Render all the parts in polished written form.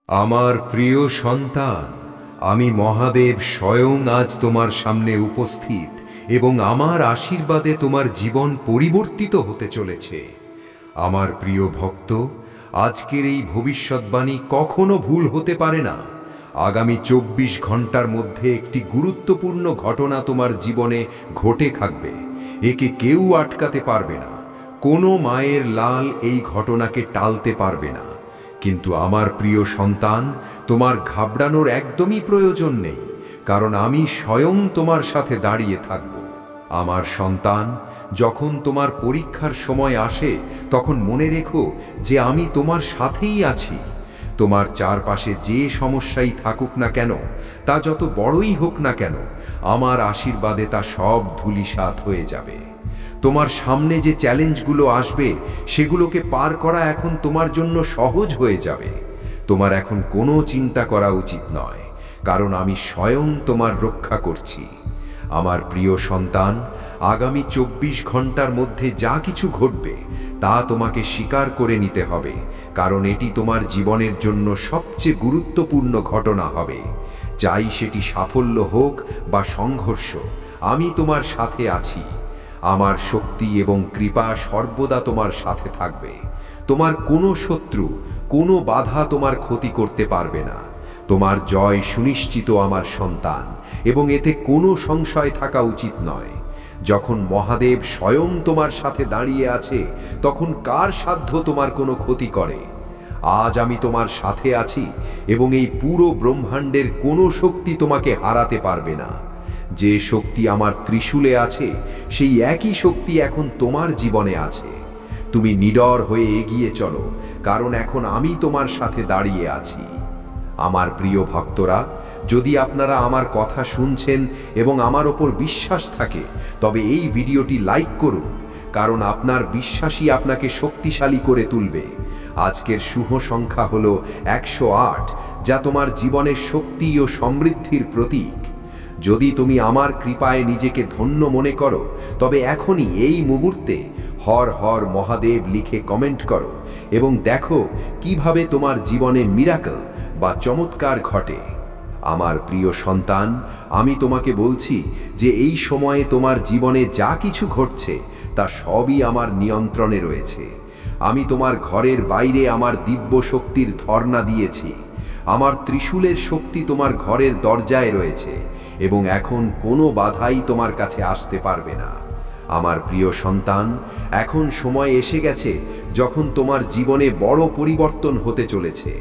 আমার প্রিয় সন্তান, আমি মহাদেব স্বয়ং আজ তোমার সামনে উপস্থিত এবং আমার আশীর্বাদে তোমার জীবন পরিবর্তিত হতে চলেছে। আমার প্রিয় ভক্ত, আজকের এই ভবিষ্যৎবাণী কখনো ভুল হতে পারে না। আগামী 24 ঘন্টার মধ্যে একটি গুরুত্বপূর্ণ ঘটনা তোমার জীবনে ঘটে থাকবে। একে কেউ আটকাতে পারবে না। কোনো মায়ের লাল এই ঘটনাকে টালতে পারবে না। কিন্তু আমার প্রিয় সন্তান, তোমার ঘাবড়ানোর একদমই প্রয়োজন নেই, কারণ আমি স্বয়ং তোমার সাথে দাঁড়িয়ে থাকব। আমার সন্তান, যখন তোমার পরীক্ষার সময় আসে তখন মনে রেখো যে আমি তোমার সাথেই আছি। তোমার চারপাশে যে সমস্যাই থাকুক না কেন, তা যত বড়ই হোক না কেন, আমার আশীর্বাদে তা সব ধূলিসাৎ হয়ে যাবে। তোমার সামনে যে চ্যালেঞ্জগুলো আসবে সেগুলোকে পার করা এখন তোমার জন্য সহজ হয়ে যাবে। তোমার এখন কোনো চিন্তা করা উচিত নয়, কারণ আমি স্বয়ং তোমার রক্ষা করছি। আমার প্রিয় সন্তান, আগামী 24 ঘন্টার মধ্যে যা কিছু ঘটবে তা তোমাকে স্বীকার করে নিতে হবে, কারণ এটি তোমার জীবনের জন্য সবচেয়ে গুরুত্বপূর্ণ ঘটনা হবে। চাই সেটি সাফল্য হোক বা সংঘর্ষ, আমি তোমার সাথে আছি। আমার শক্তি এবং কৃপা সর্বদা তোমার সাথে থাকবে। তোমার কোনো শত্রু, কোনো বাধা তোমার ক্ষতি করতে পারবে না। তোমার জয় সুনিশ্চিত আমার সন্তান, এবং এতে কোনো সংশয় থাকা উচিত নয়। যখন মহাদেব স্বয়ং তোমার সাথে দাঁড়িয়ে আছে, তখন কার সাধ্য তোমার কোনো ক্ষতি করে? আজ আমি তোমার সাথে আছি, এবং এই পুরো ব্রহ্মাণ্ডের কোনো শক্তি তোমাকে হারাতে পারবে না। যে শক্তি আমার ত্রিশূলে আছে, সেই একই শক্তি এখন তোমার জীবনে আছে। তুমি নিডর হয়ে এগিয়ে চলো, কারণ এখন আমি তোমার সাথে দাঁড়িয়ে আছি। আমার প্রিয় ভক্তরা, যদি আপনারা আমার কথা শুনছেন এবং আমার ওপর বিশ্বাস থাকে, তবে এই ভিডিওটি লাইক করুন, কারণ আপনার বিশ্বাসই আপনাকে শক্তিশালী করে তুলবে। আজকের শুভ সংখ্যা হলো 108, যা তোমার জীবনের শক্তি ও সমৃদ্ধির প্রতীক। যদি তুমি আমার কৃপায় নিজেকে ধন্য মনে করো, তবে এখনই এই মুহূর্তে হর হর মহাদেব লিখে কমেন্ট করো এবং দেখো কিভাবে তোমার জীবনে মিরাকল বা চমৎকার ঘটে। আমার প্রিয় সন্তান, আমি তোমাকে বলছি যে এই সময়ে তোমার জীবনে যা কিছু ঘটছে তা সবই আমার নিয়ন্ত্রণে রয়েছে। আমি তোমার ঘরের বাইরে আমার দিব্য শক্তির ধর্ণা দিয়েছি। আমার ত্রিশূলের শক্তি তোমার ঘরের দরজায় রয়েছে, এবং এখন কোনো বাধাই তোমার কাছে আসতে পারবে না। আমার প্রিয় সন্তান, এখন সময় এসে গেছে যখন তোমার জীবনে বড় পরিবর্তন হতে চলেছে।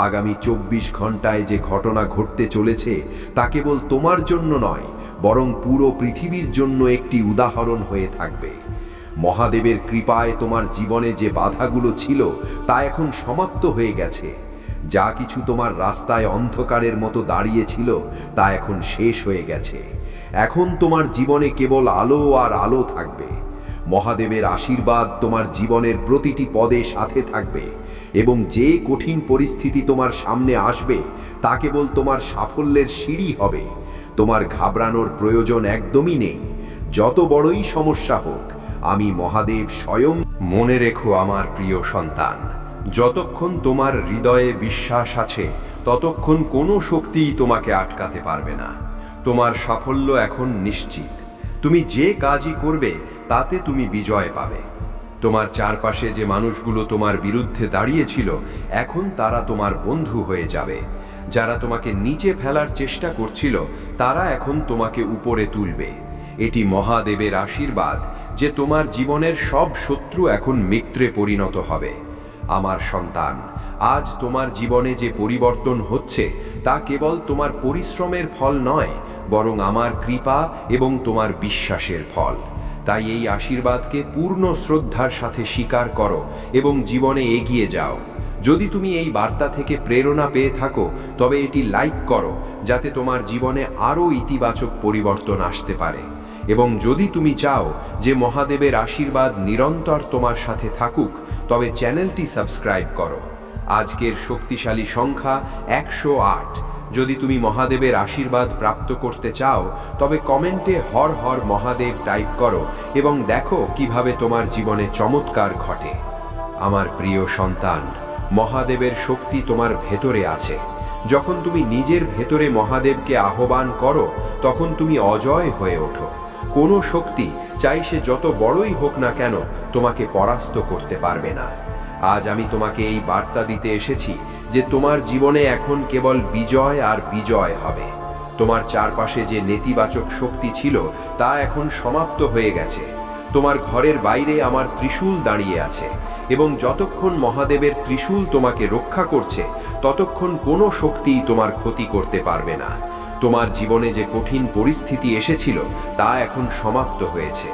আগামী 24 ঘন্টায় যে ঘটনা ঘটতে চলেছে তা কেবল তোমার জন্য নয়, বরং পুরো পৃথিবীর জন্য একটি উদাহরণ হয়ে থাকবে। মহাদেবের কৃপায় তোমার জীবনে যে বাধাগুলো ছিল তা এখন সমাপ্ত হয়ে গেছে। যা কিছু তোমার রাস্তায় অন্ধকারের মতো দাঁড়িয়েছিল তা এখন শেষ হয়ে গেছে। এখন তোমার জীবনে কেবল আলো আর আলো থাকবে। মহাদেবের আশীর্বাদ তোমার জীবনের প্রতিটি পদে সাথে থাকবে, এবং যে কঠিন পরিস্থিতি তোমার সামনে আসবে তা কেবল তোমার সাফল্যের সিঁড়ি হবে। তোমার ঘাবড়ানোর প্রয়োজন একদমই নেই। যত বড়ই সমস্যা হোক, আমি মহাদেব স্বয়ং। মনে রেখো আমার প্রিয় সন্তান, যতক্ষণ তোমার হৃদয়ে বিশ্বাস আছে ততক্ষণ কোনো শক্তিই তোমাকে আটকাতে পারবে না। তোমার সাফল্য এখন নিশ্চিত। তুমি যে কাজই করবে তাতে তুমি বিজয় পাবে। তোমার চারপাশে যে মানুষগুলো তোমার বিরুদ্ধে দাঁড়িয়েছিল, এখন তারা তোমার বন্ধু হয়ে যাবে। যারা তোমাকে নিচে ফেলার চেষ্টা করছিল, তারা এখন তোমাকে উপরে তুলবে। এটি মহাদেবের আশীর্বাদ যে তোমার জীবনের সব শত্রু এখন মিত্রে পরিণত হবে। আমার সন্তান, আজ তোমার জীবনে যে পরিবর্তন হচ্ছে তা কেবল তোমার পরিশ্রমের ফল নয়, বরং আমার কৃপা এবং তোমার বিশ্বাসের ফল। তাই এই আশীর্বাদকে পূর্ণ শ্রদ্ধার সাথে স্বীকার করো এবং জীবনে এগিয়ে যাও। যদি তুমি এই বার্তা থেকে প্রেরণা পেয়ে থাকো, তবে এটি লাইক করো, যাতে তোমার জীবনে আরও ইতিবাচক পরিবর্তন আসতে পারে। এবং যদি তুমি চাও যে মহাদেবের আশীর্বাদ নিরন্তর তোমার সাথে থাকুক, তবে চ্যানেলটি সাবস্ক্রাইব করো। আজকের শক্তিশালী সংখ্যা 108। যদি তুমি মহাদেবের আশীর্বাদ প্রাপ্ত করতে চাও, তবে কমেন্টে হর হর মহাদেব টাইপ করো এবং দেখো কিভাবে তোমার জীবনে চমৎকার ঘটে। আমার প্রিয় সন্তান, মহাদেবের শক্তি তোমার ভেতরে আছে। যখন তুমি নিজের ভেতরে মহাদেবকে আহ্বান করো, তখন তুমি অজয় হয়ে ওঠো। কোনো শক্তি, চাই সে যত বড়ই হোক না কেন, তোমাকে পরাস্ত করতে পারবে না। আজ আমি তোমাকে এই বার্তা দিতে এসেছি যে তোমার জীবনে এখন কেবল বিজয় আর বিজয় হবে। তোমার চারপাশে যে নেতিবাচক শক্তি ছিল তা এখন সমাপ্ত হয়ে গেছে। তোমার ঘরের বাইরে আমার ত্রিশূল দাঁড়িয়ে আছে, এবং যতক্ষণ মহাদেবের ত্রিশূল তোমাকে রক্ষা করছে ততক্ষণ কোনো শক্তিই তোমার ক্ষতি করতে পারবে না। তোমার জীবনে যে কঠিন পরিস্থিতি এসেছিল তা এখন সমাপ্ত হয়েছে।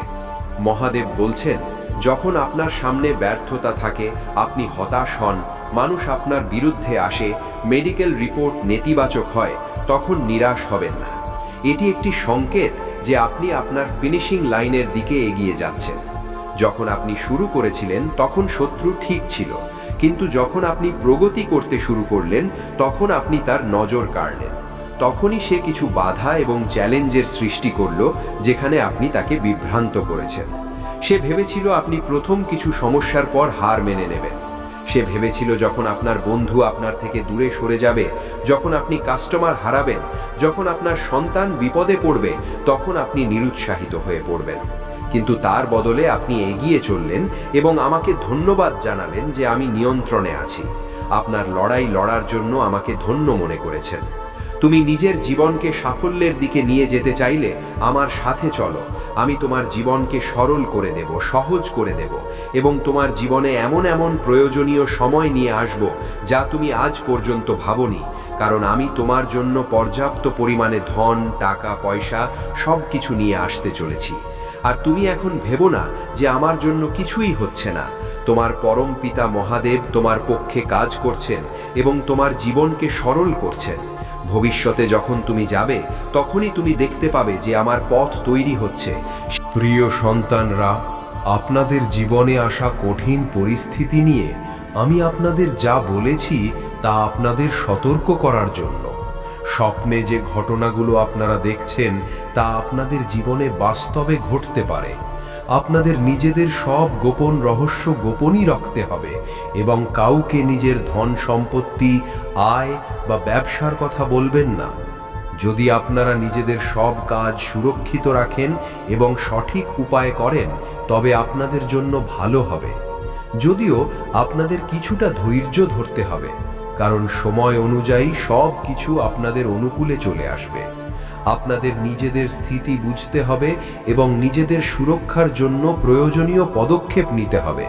মহাদেব বলছেন, যখন আপনার সামনে ব্যর্থতা থাকে, আপনি হতাশ হন, মানুষ আপনার বিরুদ্ধে আসে, মেডিকেল রিপোর্ট নেতিবাচক হয়, তখন নিরাশ হবেন না। এটি একটি সংকেত যে আপনি আপনার ফিনিশিং লাইনের দিকে এগিয়ে যাচ্ছেন। যখন আপনি শুরু করেছিলেন তখন শত্রু ঠিক ছিল, কিন্তু যখন আপনি প্রগতি করতে শুরু করলেন তখন আপনি তার নজর কাড়লেন। তখনই সে কিছু বাধা এবং চ্যালেঞ্জের সৃষ্টি করল, যেখানে আপনি তাকে বিভ্রান্ত করেছেন। সে ভেবেছিল আপনি প্রথম কিছু সমস্যার পর হার মেনে নেবেন। সে ভেবেছিল যখন আপনার বন্ধু আপনার থেকে দূরে সরে যাবে, যখন আপনি কাস্টমার হারাবেন, যখন আপনার সন্তান বিপদে পড়বে, তখন আপনি নিরুৎসাহিত হয়ে পড়বেন। কিন্তু তার বদলে আপনি এগিয়ে চললেন এবং আমাকে ধন্যবাদ জানালেন যে আমি নিয়ন্ত্রণে আছি। আপনার লড়াই লড়ার জন্য আমাকে ধন্য মনে করেছেন। তুমি নিজের জীবনকে সাফল্যের দিকে নিয়ে যেতে চাইলে আমার সাথে চলো। আমি তোমার জীবনকে সরল করে দেব, সহজ করে দেব, এবং তোমার জীবনে এমন এমন প্রয়োজনীয় সময় নিয়ে আসব যা তুমি আজ পর্যন্ত ভাবনি। কারণ আমি তোমার জন্য পর্যাপ্ত পরিমাণে ধন, টাকা, পয়সা সব কিছু নিয়ে আসতে চলেছি। আর তুমি এখন ভেবো না যে আমার জন্য কিছুই হচ্ছে না। তোমার পরম পিতা মহাদেব তোমার পক্ষে কাজ করছেন এবং তোমার জীবনকে সরল করছেন। ভবিষ্যতে যখন তুমি যাবে তখনই তুমি দেখতে পাবে যে আমার পথ তৈরি হচ্ছে। প্রিয় সন্তানরা, আপনাদের জীবনে আসা কঠিন পরিস্থিতি নিয়ে আমি আপনাদের যা বলেছি তা আপনাদের সতর্ক করার জন্য। স্বপ্নে যে ঘটনাগুলো আপনারা দেখছেন তা আপনাদের জীবনে বাস্তবে ঘটতে পারে। আপনাদের নিজেদের সব গোপন রহস্য গোপনই রাখতে হবে এবং কাউকে নিজের ধন সম্পত্তি, আয় বা ব্যবসার কথা বলবেন না। যদি আপনারা নিজেদের সব কাজ সুরক্ষিত রাখেন এবং সঠিক উপায় করেন, তবে আপনাদের জন্য ভালো হবে। যদিও আপনাদের কিছুটা ধৈর্য ধরতে হবে, কারণ সময় অনুযায়ী সব কিছু আপনাদের অনুকূলে চলে আসবে। আপনাদের নিজেদের স্থিতি বুঝতে হবে এবং নিজেদের সুরক্ষার জন্য প্রয়োজনীয় পদক্ষেপ নিতে হবে।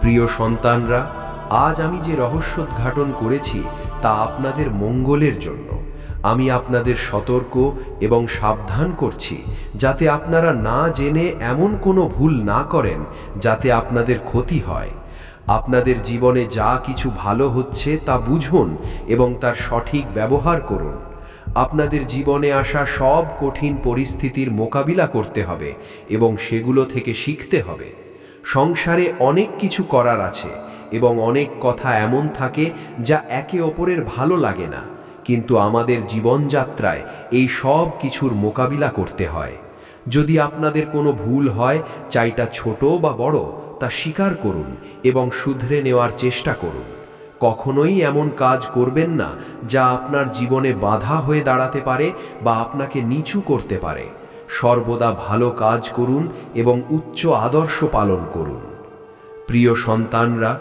প্রিয় সন্তানরা, আজ আমি যে রহস্যোদ্ঘাটন করেছি তা আপনাদের মঙ্গলের জন্য। আমি আপনাদের সতর্ক এবং সাবধান করছি যাতে আপনারা না জেনে এমন কোনো ভুল না করেন যাতে আপনাদের ক্ষতি হয়। আপনাদের জীবনে যা কিছু ভালো হচ্ছে তা বুঝুন এবং তার সঠিক ব্যবহার করুন। আপনাদের জীবনে আসা সব কঠিন পরিস্থিতির মোকাবিলা করতে হবে এবং সেগুলো থেকে শিখতে হবে। সংসারে অনেক কিছু করার আছে এবং অনেক কথা এমন থাকে যা একে অপরের ভালো লাগে না, কিন্তু আমাদের জীবনযাত্রায় এই সব কিছুর মোকাবিলা করতে হয়। যদি আপনাদের কোনো ভুল হয়, চাইটা ছোট বা বড়, তা স্বীকার করুন এবং শুধরে নেওয়ার চেষ্টা করুন। কখনোই এমন কাজ করবেন না যা আপনার জীবনে বাধা হয়ে দাঁড়াতে পারে বা আপনাকে নিচু করতে পারে। সর্বদা ভালো কাজ করুন এবং উচ্চ আদর্শ পালন করুন। প্রিয় সন্তানরা,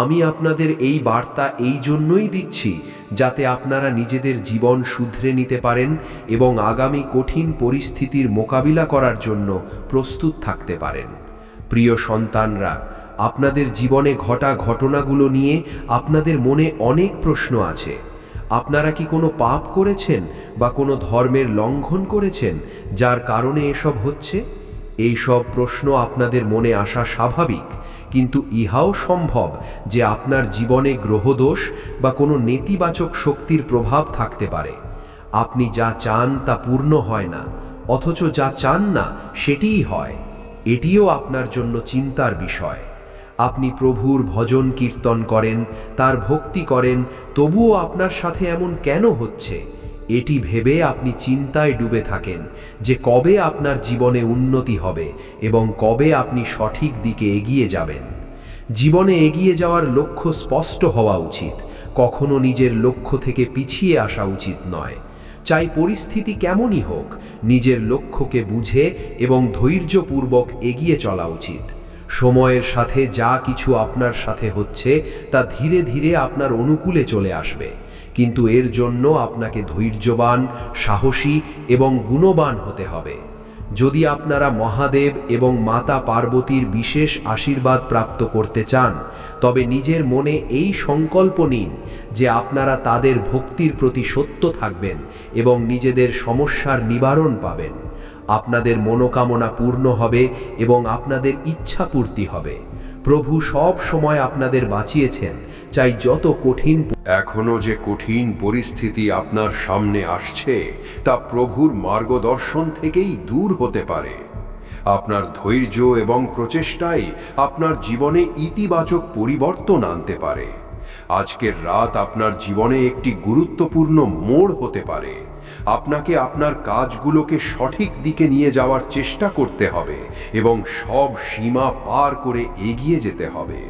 আমি আপনাদের এই বার্তা এই জন্যই দিচ্ছি যাতে আপনারা নিজেদের জীবন শুধরে নিতে পারেন এবং আগামী কঠিন পরিস্থিতির মোকাবিলা করার জন্য প্রস্তুত থাকতে পারেন। প্রিয় সন্তানরা, আপনাদের জীবনে ঘটা ঘটনাগুলো নিয়ে আপনাদের মনে অনেক প্রশ্ন আছে। আপনারা কি কোনো পাপ করেছেন বা কোনো ধর্মের লঙ্ঘন করেছেন যার কারণে এসব হচ্ছে? এই সব প্রশ্ন আপনাদের মনে আসা স্বাভাবিক, কিন্তু ইহাও সম্ভব যে আপনার জীবনে গ্রহদোষ বা কোনো নেতিবাচক শক্তির প্রভাব থাকতে পারে। আপনি যা চান তা পূর্ণ হয় না, অথচ যা চান না সেটিই হয়। এটিও আপনার জন্য চিন্তার বিষয়। আপনি প্রভুর ভজন কীর্তন করেন, তার ভক্তি করেন, তবুও আপনার সাথে এমন কেন হচ্ছে? এটি ভেবে আপনি চিন্তায় ডুবে থাকেন যে কবে আপনার জীবনে উন্নতি হবে এবং কবে আপনি সঠিক দিকে এগিয়ে যাবেন। জীবনে এগিয়ে যাওয়ার লক্ষ্য স্পষ্ট হওয়া উচিত, কখনো নিজের লক্ষ্য থেকে পিছিয়ে আসা উচিত নয়। চাই পরিস্থিতি কেমনই হোক, নিজের লক্ষ্যকে বুঝে এবং ধৈর্যপূর্বক এগিয়ে চলা উচিত। সময়ের সাথে যা কিছু আপনার সাথে হচ্ছে তা ধীরে ধীরে আপনার অনুকূলে চলে আসবে, কিন্তু এর জন্য আপনাকে ধৈর্যবান, সাহসী এবং গুণবান হতে হবে। যদি আপনারা মহাদেব এবং মাতা পার্বতীর বিশেষ আশীর্বাদ প্রাপ্ত করতে চান, তবে নিজের মনে এই সংকল্প নিন যে আপনারা তাদের ভক্তির প্রতি সত্য থাকবেন এবং নিজেদের সমস্যার নিবারণ পাবেন। আপনাদের মনোকামনা পূর্ণ হবে এবং আপনাদের ইচ্ছা পূর্তি হবে। প্রভু সব সময় আপনাদের বাঁচিয়েছেন, চাই যত কঠিন এখনো যে কঠিন পরিস্থিতি আপনার সামনে আসছে তা প্রভুর মার্গদর্শন থেকেই দূর হতে পারে। আপনার ধৈর্য এবং প্রচেষ্টাই আপনার জীবনে ইতিবাচক পরিবর্তন আনতে পারে। আজকের রাত আপনার জীবনে একটি গুরুত্বপূর্ণ মোড় হতে পারে। আপনাকে আপনার কাজগুলোকে সঠিক দিকে নিয়ে যাওয়ার চেষ্টা করতে হবে এবং সব সীমা পার করে এগিয়ে যেতে হবে।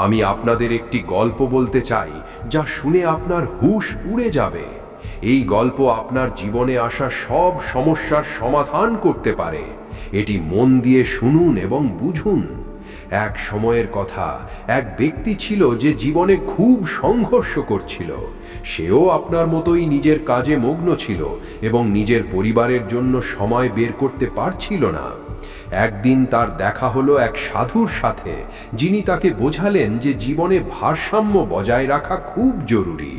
আমি আপনাদের একটি গল্প বলতে চাই যা শুনে আপনার হুঁশ উড়ে যাবে। এই গল্প আপনার জীবনে আসা সব সমস্যার সমাধান করতে পারে। এটি মন দিয়ে শুনুন এবং বুঝুন। এক সময়ের কথা, এক ব্যক্তি ছিল যে জীবনে খুব সংঘর্ষ করছিল। সেও আপনার মতোই নিজের কাজে মগ্ন ছিল এবং নিজের পরিবারের জন্য সময় বের করতে পারছিল না। একদিন তার দেখা হলো এক সাধুর সাথে, যিনি তাকে বোঝালেন যে জীবনে ভারসাম্য বজায় রাখা খুব জরুরি।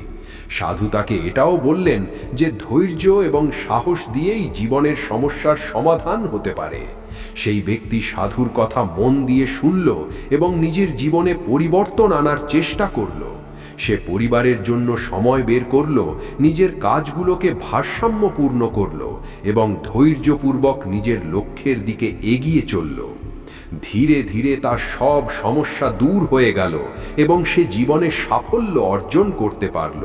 সাধু তাকে এটাও বললেন যে ধৈর্য এবং সাহস দিয়েই জীবনের সমস্যার সমাধান হতে পারে। সেই ব্যক্তি সাধুর কথা মন দিয়ে শুনল এবং নিজের জীবনে পরিবর্তন আনার চেষ্টা করল। সে পরিবারের জন্য সময় বের করল, নিজের কাজগুলোকে ভারসাম্যপূর্ণ করল এবং ধৈর্যপূর্বক নিজের লক্ষ্যের দিকে এগিয়ে চলল। ধীরে ধীরে তার সব সমস্যা দূর হয়ে গেল এবং সে জীবনে সাফল্য অর্জন করতে পারল।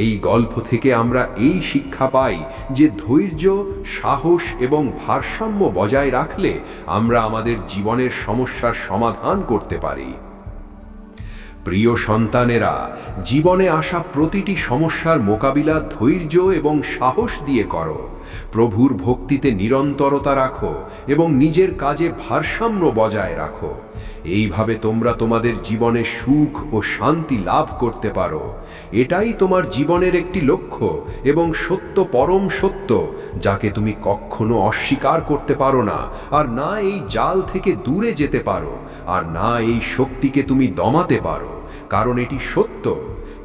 এই গল্প থেকে আমরা এই শিক্ষা পাই যে ধৈর্য, সাহস এবং ভারসাম্য বজায় রাখলে আমরা আমাদের জীবনের সমস্যার সমাধান করতে পারি। প্রিয় সন্তানেরা, জীবনে আসা প্রতিটি সমস্যার মোকাবিলা ধৈর্য এবং সাহস দিয়ে করো। প্রভুর ভক্তিতে নিরন্তরতা রাখো এবং নিজের কাজে ভারসাম্য বজায় রাখো। এইভাবে তোমরা তোমাদের জীবনে সুখ ও শান্তি লাভ করতে পারো। এটাই তোমার জীবনের একটি লক্ষ্য এবং সত্য, পরম সত্য, যাকে তুমি কখনো অস্বীকার করতে পারো না। আর না এই জাল থেকে দূরে যেতে পারো, আর না এই শক্তিকে তুমি দমাতে পারো, কারণ এটি সত্য।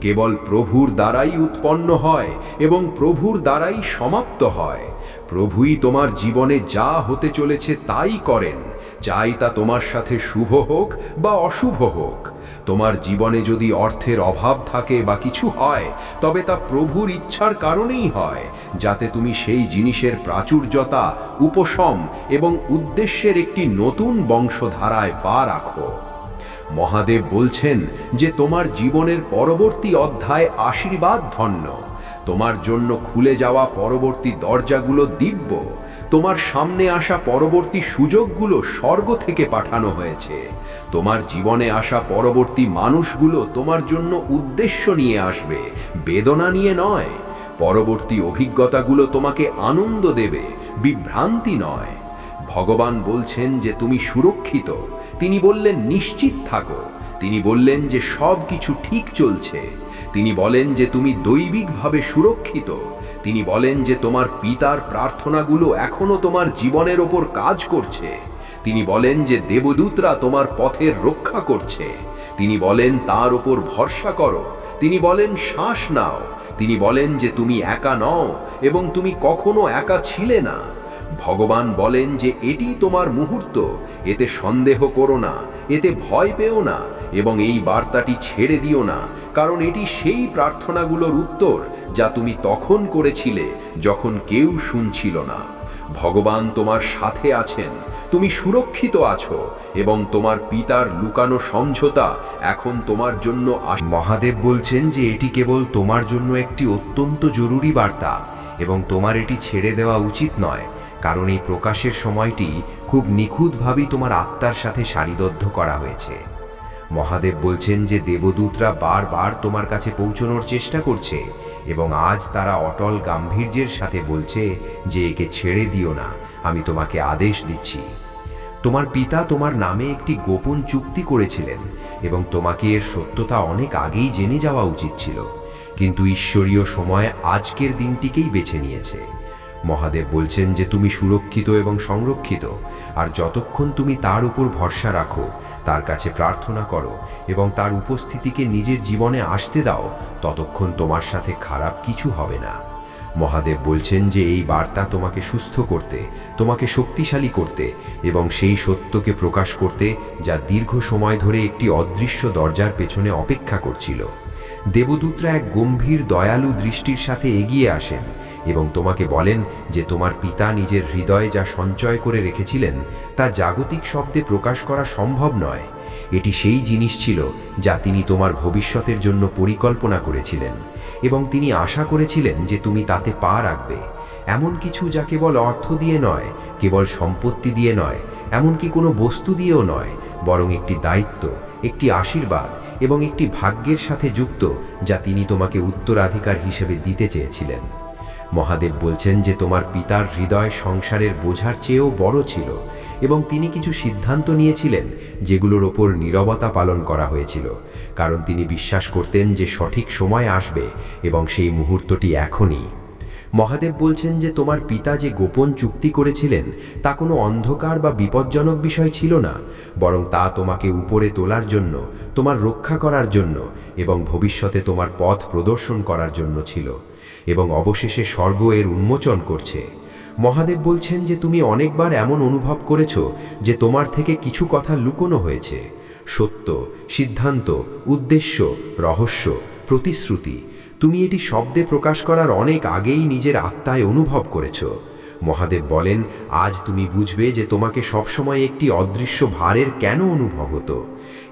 কেবল প্রভুর দ্বারাই উৎপন্ন হয় এবং প্রভুর দ্বারাই সমাপ্ত হয়। প্রভুই তোমার জীবনে যা হতে চলেছে তাই করেন, চাই তা তোমার সাথে শুভ হোক বা অশুভ হোক। তোমার জীবনে যদি অর্থের অভাব থাকে বা কিছু হয়, তবে তা প্রভুর ইচ্ছার কারণেই হয়, যাতে তুমি সেই জিনিসের প্রাচুর্যতা, উপশম এবং উদ্দেশ্যের একটি নতুন বংশধারায় পা রাখো। মহাদেব বলছেন যে তোমার জীবনের পরবর্তী অধ্যায় আশীর্বাদ ধন্য। তোমার জন্য খুলে যাওয়া পরবর্তী দরজাগুলো দিব্য। তোমার সামনে আসা পরবর্তী সুযোগগুলো স্বর্গ থেকে পাঠানো হয়েছে। তোমার জীবনে আসা পরবর্তী মানুষগুলো তোমার জন্য উদ্দেশ্য নিয়ে আসবে, বেদনা নিয়ে নয়। পরবর্তী অভিজ্ঞতাগুলো তোমাকে আনন্দ দেবে, বিভ্রান্তি নয়। ভগবান বলছেন যে তুমি সুরক্ষিত। তিনি বললেন নিশ্চিত থাকো। তিনি বললেন যে সব কিছু ঠিক চলছে। তিনি বলেন যে তুমি দৈবিকভাবে সুরক্ষিত। তিনি বলেন যে তোমার পিতার প্রার্থনাগুলো এখনো তোমার জীবনের ওপর কাজ করছে। তিনি বলেন যে দেবদূতরা তোমার পথের রক্ষা করছে। তিনি বলেন তার ওপর ভরসা করো। তিনি বলেন শ্বাস নাও। তিনি বলেন যে তুমি একা নও এবং তুমি কখনো একা ছিলে না। ভগবান বলেন যে এটি তোমার মুহূর্ত, এতে সন্দেহ করো না, এতে ভয় পেও না এবং এই বার্তাটি ছেড়ে দিও না, কারণ এটি সেই প্রার্থনাগুলোর উত্তর যা তুমি তখন করেছিলে যখন কেউ শুনছিল না। ভগবান তোমার সাথে আছেন, তুমি সুরক্ষিত আছো এবং তোমার পিতার লুকানো সমঝোতা এখন তোমার জন্য মহাদেব বলছেন যে এটি কেবল তোমার জন্য একটি অত্যন্ত জরুরি বার্তা এবং তোমার এটি ছেড়ে দেওয়া উচিত নয়, কারণ এই প্রকাশের সময়টি খুব নিখুঁতভাবেই তোমার আত্মার সাথে সারিবদ্ধ করা হয়েছে। মহাদেব বলছেন যে দেবদূতরা বারবার তোমার কাছে পৌঁছানোর চেষ্টা করছে এবং আজ তারা অটল গাম্ভীর্যের সাথে বলছে যে একে ছেড়ে দিও না, আমি তোমাকে আদেশ দিচ্ছি। তোমার পিতা তোমার নামে একটি গোপন চুক্তি করেছিলেন এবং তোমাকে এর সত্যতা অনেক আগেই জেনে যাওয়া উচিত ছিল, কিন্তু ঈশ্বরীয় সময় আজকের দিনটিকেই বেছে নিয়েছে। মহাদেব বলছেন যে তুমি সুরক্ষিত এবং সংরক্ষিত, আর যতক্ষণ তুমি তার উপর ভরসা রাখো, তার কাছে প্রার্থনা করো এবং তার উপস্থিতিকে নিজের জীবনে আসতে দাও, ততক্ষণ তোমার সাথে খারাপ কিছু হবে না। মহাদেব বলছেন যে এই বার্তা তোমাকে সুস্থ করতে, তোমাকে শক্তিশালী করতে এবং সেই সত্যকে প্রকাশ করতে যা দীর্ঘ সময় ধরে একটি অদৃশ্য দরজার পেছনে অপেক্ষা করছিল। দেবদূতরা এক গম্ভীর দয়ালু দৃষ্টির সাথে এগিয়ে আসেন এবং তোমাকে বলেন যে তোমার পিতা নিজের হৃদয়ে যা সঞ্চয় করে রেখেছিলেন তা জাগতিক শব্দে প্রকাশ করা সম্ভব নয়। এটি সেই জিনিস ছিল যা তিনি তোমার ভবিষ্যতের জন্য পরিকল্পনা করেছিলেন এবং তিনি আশা করেছিলেন যে তুমি তাতে পা রাখবে। এমন কিছু যা কেবল অর্থ দিয়ে নয়, কেবল সম্পত্তি দিয়ে নয়, এমনকি কোনো বস্তু দিয়েও নয়, বরং একটি দায়িত্ব, একটি আশীর্বাদ এবং একটি ভাগ্যের সাথে যুক্ত যা তিনি তোমাকে উত্তরাধিকার হিসেবে দিতে চেয়েছিলেন। মহাদেব বলছেন যে তোমার পিতার হৃদয় সংসারের বোঝার চেয়েও বড় ছিল এবং তিনি কিছু সিদ্ধান্ত নিয়েছিলেন যেগুলোর ওপর নীরবতা পালন করা হয়েছিল, কারণ তিনি বিশ্বাস করতেন যে সঠিক সময় আসবে এবং সেই মুহূর্তটি এখনই। মহাদেব বলছেন যে তোমার পিতা যে গোপন চুক্তি করেছিলেন তা কোনো অন্ধকার বা বিপজ্জনক বিষয় ছিল না, বরং তা তোমাকে উপরে তোলার জন্য, তোমার রক্ষা করার জন্য এবং ভবিষ্যতে তোমার পথ প্রদর্শন করার জন্য ছিল, এবং অবশেষে স্বর্গ এর উন্মোচন করছে। মহাদেব বলছেন যে তুমি অনেকবার এমন অনুভব করেছ যে তোমার থেকে কিছু কথা লুকোনো হয়েছে। সত্য, সিদ্ধান্ত, উদ্দেশ্য, রহস্য, প্রতিশ্রুতি, তুমি এটি শব্দে প্রকাশ করার অনেক আগেই নিজের আত্মায় অনুভব করেছ। মহাদেব বলেন আজ তুমি বুঝবে যে তোমাকে সবসময় একটি অদৃশ্য ভারের কেন অনুভব হতো,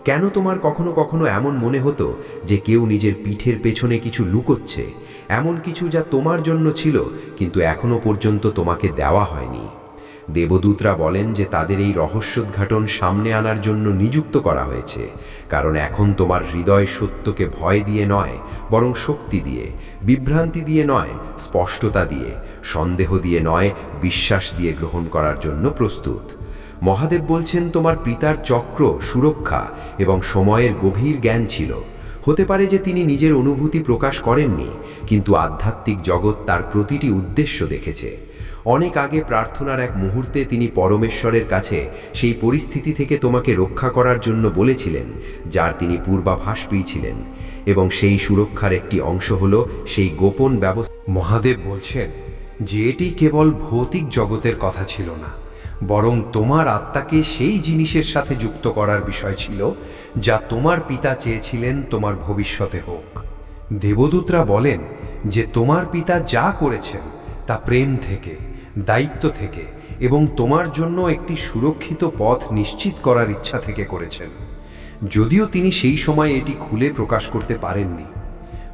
কেন তোমার কখনো কখনো এমন মনে হতো যে কেউ নিজের পিঠের পেছনে কিছু লুকোচ্ছে, এমন কিছু যা তোমার জন্য ছিল কিন্তু এখনো পর্যন্ত তোমাকে দেওয়া হয়নি। দেবদূতরা বলেন যে তাদের এই রহস্যোদ্ঘাটন সামনে আনার জন্য নিযুক্ত করা হয়েছে, কারণ এখন তোমার হৃদয় সত্যকে ভয় দিয়ে নয়, বরং শক্তি দিয়ে, বিভ্রান্তি দিয়ে নয়, স্পষ্টতা দিয়ে, সন্দেহ দিয়ে নয়, বিশ্বাস দিয়ে গ্রহণ করার জন্য প্রস্তুত। মহাদেব বলছেন তোমার পিতার চক্র, সুরক্ষা এবং সময়ের গভীর জ্ঞান ছিল। হতে পারে যে তিনি নিজের অনুভূতি প্রকাশ করেননি, কিন্তু আধ্যাত্মিক জগৎ তার প্রতিটি উদ্দেশ্য দেখেছে। অনেক আগে প্রার্থনার এক মুহূর্তে তিনি পরমেশ্বরের কাছে সেই পরিস্থিতি থেকে তোমাকে রক্ষা করার জন্য বলেছিলেন যার তিনি পূর্বাভাস পেয়েছিলেন, এবং সেই সুরক্ষার একটি অংশ হলো সেই গোপন ব্যবস্থা। মহাদেব বলছেন যে এটি কেবল ভৌতিক জগতের কথা ছিল না, বরং তোমার আত্মাকে সেই জিনিসের সাথে যুক্ত করার বিষয় ছিল যা তোমার পিতা চেয়েছিলেন তোমার ভবিষ্যতে হোক। দেবদূতরা বলেন যে তোমার পিতা যা করেছেন তা প্রেম থেকে, দায়িত্ব থেকে এবং তোমার জন্য একটি সুরক্ষিত পথ নিশ্চিত করার ইচ্ছা থেকে করেছেন, যদিও তিনি সেই সময় এটি খুলে প্রকাশ করতে পারেননি।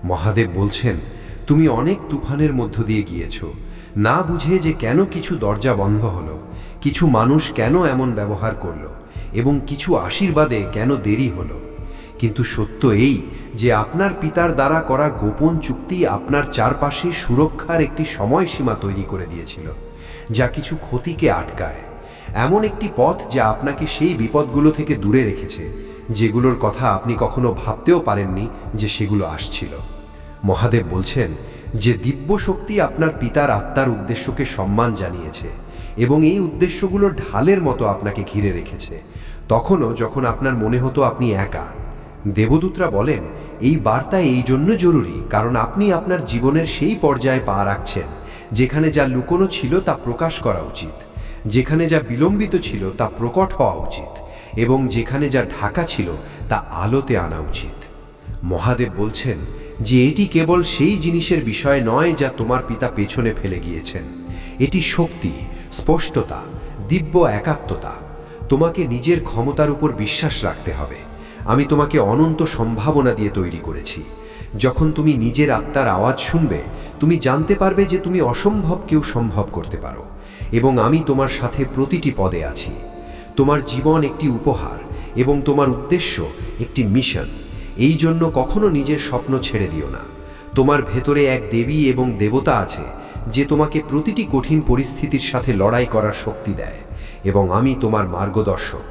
মহাদেব বলছেন তুমি অনেক তুফানের মধ্য দিয়ে গিয়েছ, না বুঝে যে কেন কিছু দরজা বন্ধ হলো, কিছু মানুষ কেন এমন ব্যবহার করলো এবং কিছু আশীর্বাদে কেন দেরি হলো। কিন্তু সত্য এই যে আপনার পিতার দ্বারা করা গোপন চুক্তি আপনার চারপাশে সুরক্ষার একটি সময়সীমা তৈরি করে দিয়েছিল, যা কিছু ক্ষতিকে আটকায়। এমন একটি পথ যা আপনাকে সেই বিপদগুলো থেকে দূরে রেখেছে যেগুলোর কথা আপনি কখনো ভাবতেও পারেননি যে সেগুলো আসছিল। মহাদেব বলছেন যে দিব্য শক্তি আপনার পিতার আত্মার উদ্দেশ্যকে সম্মান জানিয়েছে এবং এই উদ্দেশ্যগুলো ঢালের মতো আপনাকে ঘিরে রেখেছে, তখনও যখন আপনার মনে হতো আপনি একা। দেবদূতরা বলেন এই বার্তা এই জন্য জরুরি কারণ আপনি আপনার জীবনের সেই পর্যায়ে পা রাখছেন যেখানে যা লুকোনো ছিল তা প্রকাশ করা উচিত, যেখানে যা বিলম্বিত ছিল তা প্রকট হওয়া উচিত এবং যেখানে যা ঢাকা ছিল তা আলোতে আনা উচিত। মহাদেব বলছেন যে এটি কেবল সেই জিনিসের বিষয় নয় যা তোমার পিতা পেছনে ফেলে গিয়েছেন, এটি শক্তি, স্পষ্টতা, দিব্য একাত্মতা। তোমাকে নিজের ক্ষমতার উপর বিশ্বাস রাখতে হবে। আমি তোমাকে অনন্ত সম্ভাবনা দিয়ে তৈরি করেছি। যখন তুমি নিজের আত্মার আওয়াজ শুনবে তুমি জানতে পারবে যে তুমি অসম্ভবকেও সম্ভব করতে পারো এবং আমি তোমার সাথে প্রতিটি পদে আছি। তোমার জীবন একটি উপহার এবং তোমার উদ্দেশ্য একটি মিশন। এই জন্য কখনো নিজের স্বপ্ন ছেড়ে দিও না। তোমার ভেতরে এক দেবী এবং দেবতা আছে যে তোমাকে প্রতিটি কঠিন পরিস্থিতির সাথে লড়াই করার শক্তি দেয়, এবং আমি তোমার মার্গদর্শক।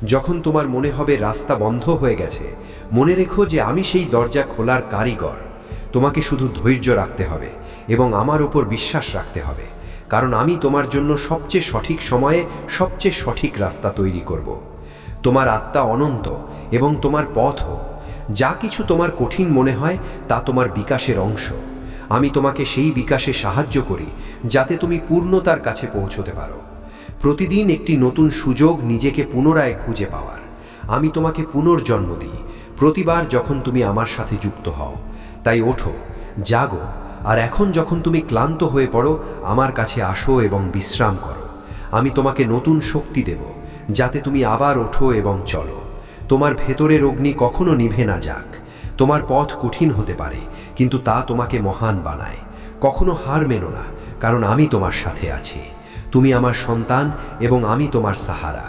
যখন তোমার মনে হবে রাস্তা বন্ধ হয়ে গেছে, মনে রেখো যে আমি সেই দরজা খোলার কারিগর। তোমাকে শুধু ধৈর্য রাখতে হবে এবং আমার উপর বিশ্বাস রাখতে হবে, কারণ আমি তোমার জন্য সবচেয়ে সঠিক সময়ে সবচেয়ে সঠিক রাস্তা তৈরি করব। তোমার আত্মা অনন্ত এবং তোমার পথও। যা কিছু তোমার কঠিন মনে হয় তা তোমার বিকাশের অংশ। আমি তোমাকে সেই বিকাশে সাহায্য করি যাতে তুমি পূর্ণতার কাছে পৌঁছতে পারো। প্রতিদিন একটি নতুন সুযোগ নিজেকে পুনরায় খুঁজে পাওয়ার। আমি তোমাকে পুনর্জন্ম দিই প্রতিবার যখন তুমি আমার সাথে যুক্ত হও। তাই ওঠো, জাগো, আর এখন যখন তুমি ক্লান্ত হয়ে পড়ো, আমার কাছে আসো এবং বিশ্রাম করো। আমি তোমাকে নতুন শক্তি দেব যাতে তুমি আবার ওঠো এবং চলো। তোমার ভেতরের অগ্নি কখনো নিভে না যাক। তোমার পথ কঠিন হতে পারে, কিন্তু তা তোমাকে মহান বানায়। কখনো হার মেনো না, কারণ আমি তোমার সাথে আছি। তুমি আমার সন্তান এবং আমি তোমার সাহারা।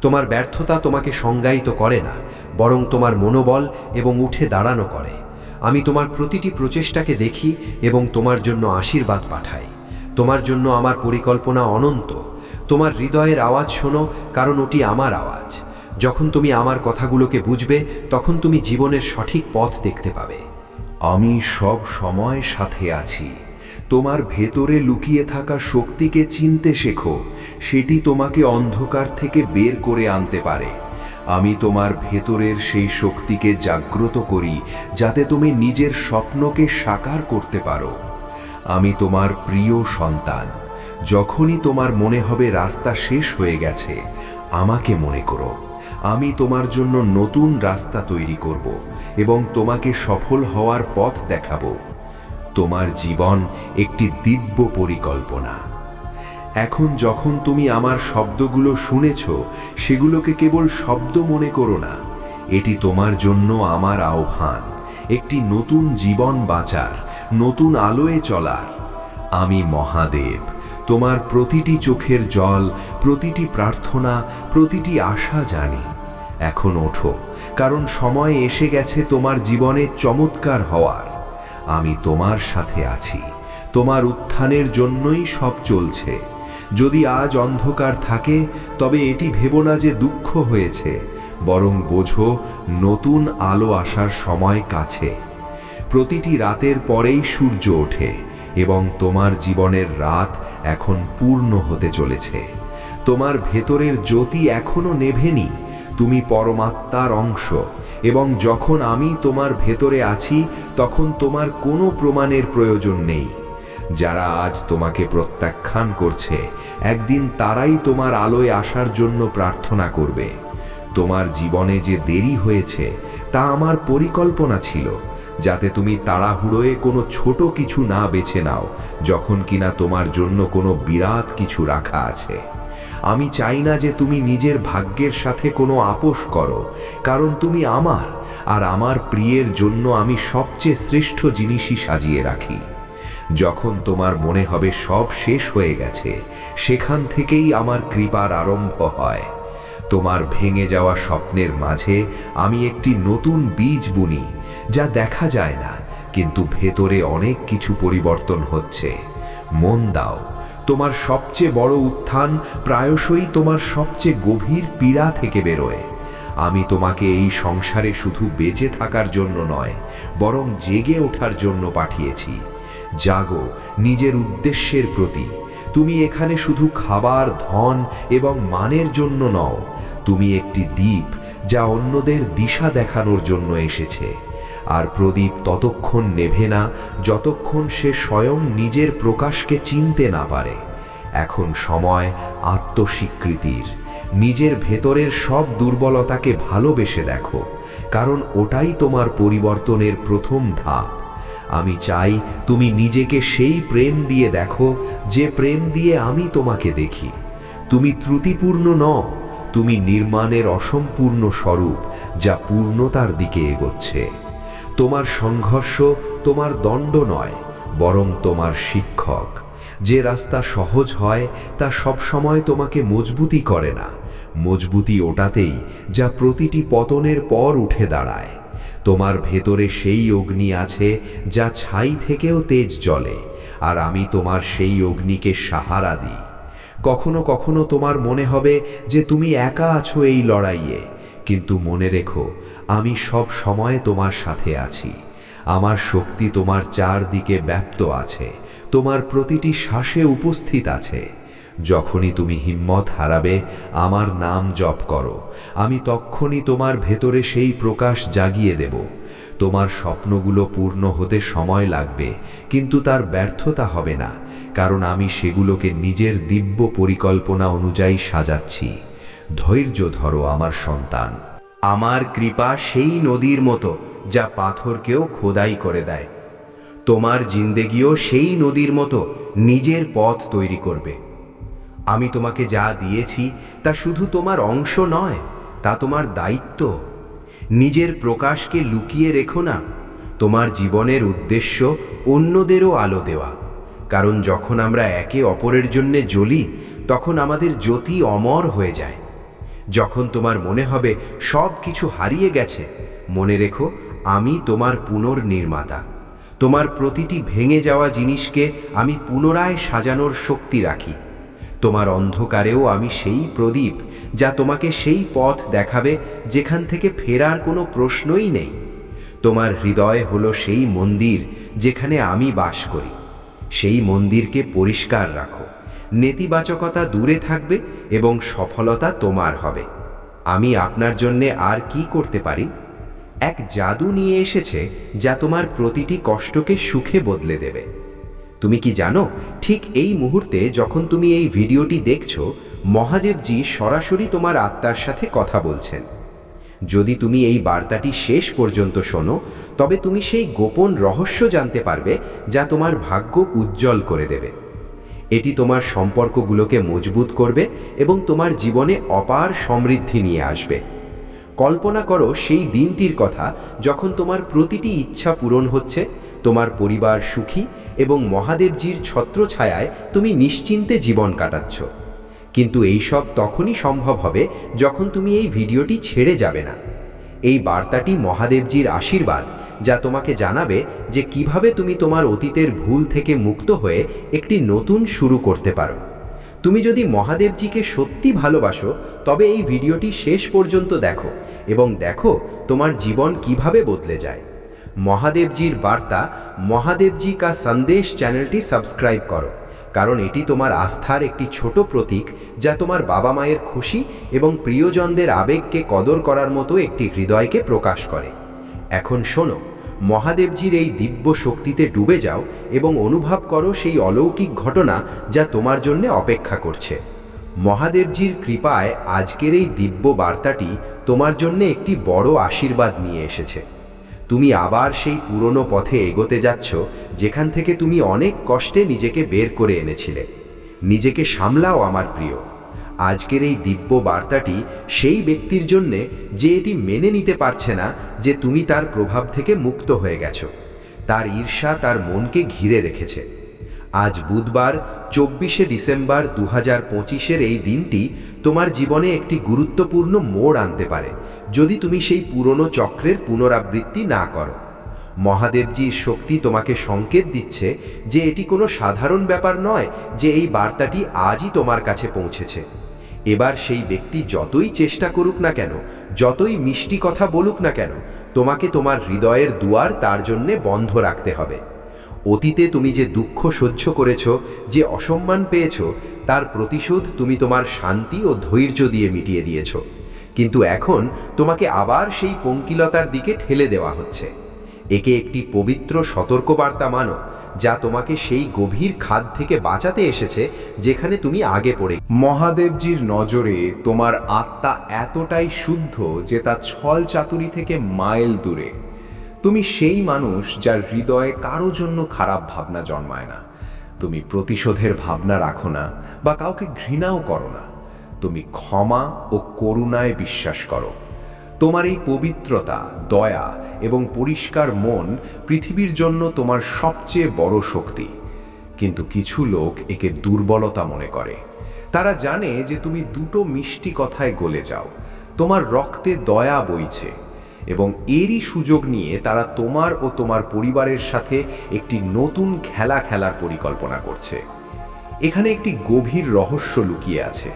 তোমার ব্যর্থতা তোমাকে সংজ্ঞায়িত করে না, বরং তোমার মনোবল এবং উঠে দাঁড়ানো করে। আমি তোমার প্রতিটি প্রচেষ্টাকে দেখি এবং তোমার জন্য আশীর্বাদ পাঠাই। তোমার জন্য আমার পরিকল্পনা অনন্ত। তোমার হৃদয়ের আওয়াজ শোনো, কারণ ওটি আমার আওয়াজ। যখন তুমি আমার কথাগুলোকে বুঝবে, তখন তুমি জীবনের সঠিক পথ দেখতে পাবে। আমি সব সময় সাথে আছি। তোমার ভেতরে লুকিয়ে থাকা শক্তিকে চিনতে শেখো, সেটি তোমাকে অন্ধকার থেকে বের করে আনতে পারে। আমি তোমার ভেতরের সেই শক্তিকে জাগ্রত করি যাতে তুমি নিজের স্বপ্নকে সাকার করতে পারো। আমি তোমার প্রিয় সন্তান। যখনই তোমার মনে হবে রাস্তা শেষ হয়ে গেছে, আমাকে মনে করো। আমি তোমার জন্য নতুন রাস্তা তৈরি করব এবং তোমাকে সফল হওয়ার পথ দেখাবো। তোমার জীবন একটি দিব্য পরিকল্পনা। এখন যখন তুমি আমার শব্দগুলো শুনেছ, সেগুলোকে কেবল শব্দ মনে করো না। এটি তোমার জন্য আমার আহ্বান, একটি নতুন জীবন বাঁচার, নতুন আলোয় চলার। আমি মহাদেব, তোমার প্রতিটি চোখের জল, প্রতিটি প্রার্থনা, প্রতিটি আশা জানি। এখন ওঠো, কারণ সময় এসে গেছে তোমার জীবনে চমৎকার হওয়ার। আমি তোমার সাথে আছি। তোমার উত্থানের জন্যই সব চলছে। যদি আজ অন্ধকার থাকে, তবে এটি ভেবো না যে দুঃখ হয়েছে, বরং বোঝো নতুন আলো আসার সময় কাছে। প্রতিটি রাতের পরেই সূর্য ওঠে এবং তোমার জীবনের রাত এখন পূর্ণ হতে চলেছে। তোমার ভেতরের জ্যোতি এখনো নেভেনি। তুমি পরমাত্মার অংশ, এবং যখন আমি তোমার ভেতরে আছি, তখন তোমার কোনো প্রমাণের প্রয়োজন নেই। যারা আজ তোমাকে প্রত্যাখ্যান করছে, একদিন তারাই তোমার আলোয় আসার জন্য প্রার্থনা করবে। তোমার জীবনে যে দেরি হয়েছে, তা আমার পরিকল্পনা ছিল, যাতে তুমি তাড়াহুড়োয় কোনো ছোট কিছু না বেছে নাও, যখন কিনা তোমার জন্য কোনো বিরাট কিছু রাখা আছে। আমি চাই না যে তুমি নিজের ভাগ্যের সাথে কোনো আপোষ করো, কারণ তুমি আমার, আর আমার প্রিয়ের জন্য আমি সবচেয়ে শ্রেষ্ঠ জিনিসই সাজিয়ে রাখি। যখন তোমার মনে হবে সব শেষ হয়ে গেছে, সেখান থেকেই আমার কৃপার আরম্ভ হয়। তোমার ভেঙে যাওয়া স্বপ্নের মাঝে আমি একটি নতুন বীজ বুনি, যা দেখা যায় না, কিন্তু ভেতরে অনেক কিছু পরিবর্তন হচ্ছে। মন দাও, তোমার সবচেয়ে বড় উত্থান প্রায়শই তোমার সবচেয়ে গভীর পীড়া থেকে বেরোয়। আমি তোমাকে এই সংসারে শুধু বেঁচে থাকার জন্য নয়, বরং জেগে ওঠার জন্য পাঠিয়েছি। জাগো নিজের উদ্দেশ্যের প্রতি। তুমি এখানে শুধু খাবার, ধন এবং মানের জন্য নও। তুমি একটি দ্বীপ, যা অন্যদের দিশা দেখানোর জন্য এসেছে। আর প্রদীপ ততক্ষণ নেভে না যতক্ষণ সে স্বয়ং নিজের প্রকাশকে চিনতে না পারে। এখন সময় আত্মস্বীকৃতির। নিজের ভেতরের সব দুর্বলতাকে ভালোবেসে দেখো, কারণ ওটাই তোমার পরিবর্তনের প্রথম ধাপ। আমি চাই তুমি নিজেকে সেই প্রেম দিয়ে দেখো, যে প্রেম দিয়ে আমি তোমাকে দেখি। তুমি ত্রুটিপূর্ণ নও, তুমি নির্মাণের অসম্পূর্ণ স্বরূপ, যা পূর্ণতার দিকে এগোচ্ছে। তোমার সংঘর্ষ তোমার দণ্ড নয়, বরং তোমার শিক্ষক। যে রাস্তা সহজ হয় তা সবসময় তোমাকে মজবুতি করে না, মজবুতি ওটাতেই যা প্রতিটি পতনের পর উঠে দাঁড়ায়। তোমার ভেতরে সেই অগ্নি আছে যা ছাই থেকেও তেজ জ্বলে, আর আমি তোমার সেই অগ্নিকে সাহারা দিই। কখনো কখনো তোমার মনে হবে যে তুমি একা আছো এই লড়াইয়ে, কিন্তু মনে রেখো, আমি সব সময় তোমার সাথে আছি। আমার শক্তি তোমার চারদিকে ব্যাপ্ত আছে, তোমার প্রতিটি শ্বাসে উপস্থিত আছে। যখনই তুমি হিম্মত হারাবে, আমার নাম জপ করো, আমি তক্ষুনি তোমার ভেতরে সেই প্রকাশ জাগিয়ে দেব। তোমার স্বপ্নগুলো পূর্ণ হতে সময় লাগবে, কিন্তু তার ব্যর্থতা হবে না, কারণ আমি সেগুলোকে নিজের দিব্য পরিকল্পনা অনুযায়ী সাজাচ্ছি। ধৈর্য ধরো আমার সন্তান। আমার কৃপা সেই নদীর মতো যা পাথরকেও খোদাই করে দেয়। তোমার জিন্দেগিও সেই নদীর মতো নিজের পথ তৈরি করবে। আমি তোমাকে যা দিয়েছি তা শুধু তোমার অংশ নয়, তা তোমার দায়িত্ব। নিজের প্রকাশকে লুকিয়ে রেখো না। তোমার জীবনের উদ্দেশ্য অন্যদেরও আলো দেওয়া, কারণ যখন আমরা একে অপরের জন্যে জ্বলি, তখন আমাদের জ্যোতি অমর হয়ে যায়। যখন তোমার মনে হবে সব কিছু হারিয়ে গেছে, মনে রেখো, আমি তোমার পুনর্নির্মাতা। তোমার প্রতিটি ভেঙে যাওয়া জিনিসকে আমি পুনরায় সাজানোর শক্তি রাখি। তোমার অন্ধকারেও আমি সেই প্রদীপ যা তোমাকে সেই পথ দেখাবে যেখান থেকে ফেরার কোনো প্রশ্নই নেই। তোমার হৃদয় হলো সেই মন্দির যেখানে আমি বাস করি। সেই মন্দিরকে পরিষ্কার রাখো, নেতিবাচকতা দূরে থাকবে এবং সফলতা তোমার হবে। আমি আপনার জন্যে আর কি করতে পারি? এক জাদু নিয়ে এসেছে যা তোমার প্রতিটি কষ্টকে সুখে বদলে দেবে। তুমি কি জানো, ঠিক এই মুহূর্তে যখন তুমি এই ভিডিওটি দেখছো, মহাদেবজি সরাসরি তোমার আত্মার সাথে কথা বলছেন। যদি তুমি এই বার্তাটি শেষ পর্যন্ত শোনো, তবে তুমি সেই গোপন রহস্য জানতে পারবে যা তোমার ভাগ্য উজ্জ্বল করে দেবে। এটি তোমার সম্পর্কগুলোকে মজবুত করবে এবং তোমার জীবনে অপার সমৃদ্ধি নিয়ে আসবে। কল্পনা করো সেই দিনটির কথা যখন তোমার প্রতিটি ইচ্ছা পূরণ হচ্ছে, তোমার পরিবার সুখী এবং মহাদেবজির ছত্রছায়ায় তুমি নিশ্চিন্তে জীবন কাটাচ্ছ। কিন্তু এই সব তখনই সম্ভব হবে যখন তুমি এই ভিডিওটি ছেড়ে যাবে না। এই বার্তাটি মহাদেবজির আশীর্বাদ, যা তোমাকে জানাবে যে কিভাবে তুমি তোমার অতীতের ভুল থেকে মুক্ত হয়ে একটি নতুন শুরু করতে পারো। তুমি যদি মহাদেবজিকে সত্যি ভালোবাসো, তবে এই ভিডিওটি শেষ পর্যন্ত দেখো এবং দেখো তোমার জীবন কিভাবে বদলে যায়। মহাদেবজির বার্তা, মহাদেবজি কা সন্দেশ চ্যানেলটি সাবস্ক্রাইব করো, কারণ এটি তোমার আস্থার একটি ছোট প্রতীক যা তোমার বাবা মায়ের খুশি এবং প্রিয়জনদের আবেগকে কদর করার মতো একটি হৃদয়কে প্রকাশ করে। এখন শোনো, মহাদেবজির এই দিব্য শক্তিতে ডুবে যাও এবং অনুভব করো সেই অলৌকিক ঘটনা যা তোমার জন্য অপেক্ষা করছে। মহাদেবজির কৃপায় আজকের এই দিব্য বার্তাটি তোমার জন্য একটি বড় আশীর্বাদ নিয়ে এসেছে। তুমি আবার সেই পুরনো পথে এগোতে যাচ্ছ, যেখান থেকে তুমি অনেক কষ্টে নিজেকে বের করে এনেছিলে। নিজেকে সামলাও আমার প্রিয়। আজকের এই দিব্য বার্তাটি সেই ব্যক্তির জন্যে যে এটি মেনে নিতে পারছে না যে তুমি তার প্রভাব থেকে মুক্ত হয়ে গেছো। তার ঈর্ষা তার মনকে ঘিরে রেখেছে। আজ বুধবার 24শে ডিসেম্বর 2025-এর এই দিনটি তোমার জীবনে একটি গুরুত্বপূর্ণ মোড় আনতে পারে যদি তুমি সেই পুরনো চক্রের পুনরাবৃত্তি না করো। মহাদেবজির শক্তি তোমাকে সংকেত দিচ্ছে যে এটি কোনো সাধারণ ব্যাপার নয় যে এই বার্তাটি আজই তোমার কাছে পৌঁছেছে। এবার সেই ব্যক্তি যতই চেষ্টা করুক না কেন, যতই মিষ্টি কথা বলুক না কেন, তোমাকে তোমার হৃদয়ের দুয়ার তার জন্যে বন্ধ রাখতে হবে। অতীতে তুমি যে দুঃখ সহ্য করেছো, যে অসম্মান পেয়েছো, তার প্রতিশোধ তুমি তোমার শান্তি ও ধৈর্য দিয়ে মিটিয়ে দিয়েছো। কিন্তু এখন তোমাকে আবার সেই পঙ্কিলতার দিকে ঠেলে দেওয়া হচ্ছে। একে একটি পবিত্র সতর্কবার্তা মানো, যা তোমাকে সেই গভীর খাদ থেকে বাঁচাতে এসেছে যেখানে তুমি আগে পড়ে। মহাদেবজির নজরে তোমার আত্মা এতটাই শুদ্ধ যে তা ছল চাতুরি থেকে মাইল দূরে। তুমি সেই মানুষ যার হৃদয়ে কারো জন্য খারাপ ভাবনা জন্মায় না। তুমি প্রতিশোধের ভাবনা রাখো না বা কাউকে ঘৃণাও করো না। তুমি ক্ষমা ও করুণায় বিশ্বাস করো। তোমার এই পবিত্রতা, দয়া এবং পরিষ্কার মন পৃথিবীর জন্য তোমার সবচেয়ে বড় শক্তি। কিন্তু কিছু লোক একে দুর্বলতা মনে করে। তারা জানে যে তুমি দুটো মিষ্টি কথায় গলে যাও, তোমার রক্তে দয়া বইছে, এবং এরই সুযোগ নিয়ে তারা তোমার ও তোমার পরিবারের সাথে একটি নতুন খেলা খেলার পরিকল্পনা করছে। এখানে একটি গভীর রহস্য লুকিয়ে আছে।